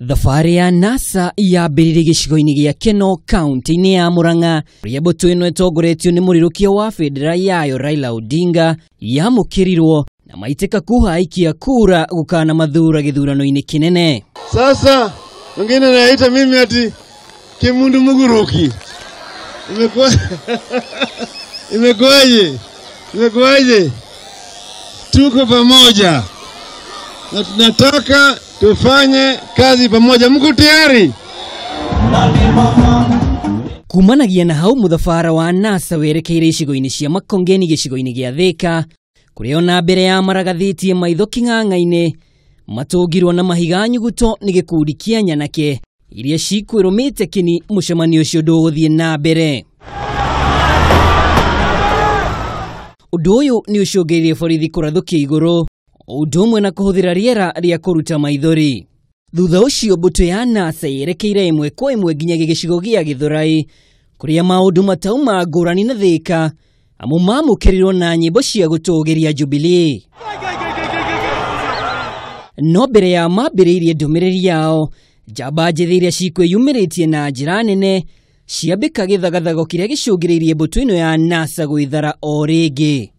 Thabarĩ ya NASA yambĩrĩirie gicigo-ini gĩa Kenol kaunti-ini ya Murang'a, rĩa mbũtũ ĩno ĩtongoretio nĩ mũrirũkia wa bendera yayo Raila Odinga yamũkĩrirwo na maitĩka kuhaikia kura gũkana mathura gĩthurano-inĩ kĩnene. Sasa wengine naita mimi ati kimundu muguruki. Imekuwaje? Tuko pamoja na tunataka tufanye kazi pamoja. Mko tayari? Kumanagia na hau mũthabara wa NASA werekeire icigo-ini cia Makongeni gĩcigo-ini gĩa Thika, kũrĩa ona mbere ya maragathĩtie maitho kĩng'ang'a-inĩ matũngirwo na mahiga nyuguto nĩ gĩkundi kĩa nyanake iria cikwĩrũmĩte kĩni mũcemanio ũcio ndũgũthiĩ na mbere. Ũndũ ũyũ nĩ ũcũngĩrĩirie borithi kũrathũkia igũrũ, ũndũ ũmwe na kũhũthĩra rĩera rĩa kũruta maithori. Thutha ũcio mbũtũ ya NASA yerekeire ĩmwe kwa ĩmwe nginya gĩcigo gĩa Githurai, kũrĩa maũndũ matauma ngũrani na Thika amu mamũkĩrirwo na nyĩmbo cia gũtũgĩria Jubilee. No mbere ya mambĩrĩirie ndũmĩrĩri yao, njamba njĩthĩ iria cikwĩyumĩrĩtie na njĩra nene ciambĩka gĩthagathago kĩrĩa gĩcũngĩrĩirie mbũtũ ĩno ya NASA gwĩthara o rĩngĩ.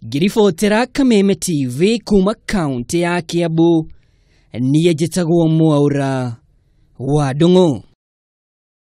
Ngĩribotera Kameme TV kuma kaunti ya Kiambu, niĩ njĩtagwo Mwaura wa Ndung'u.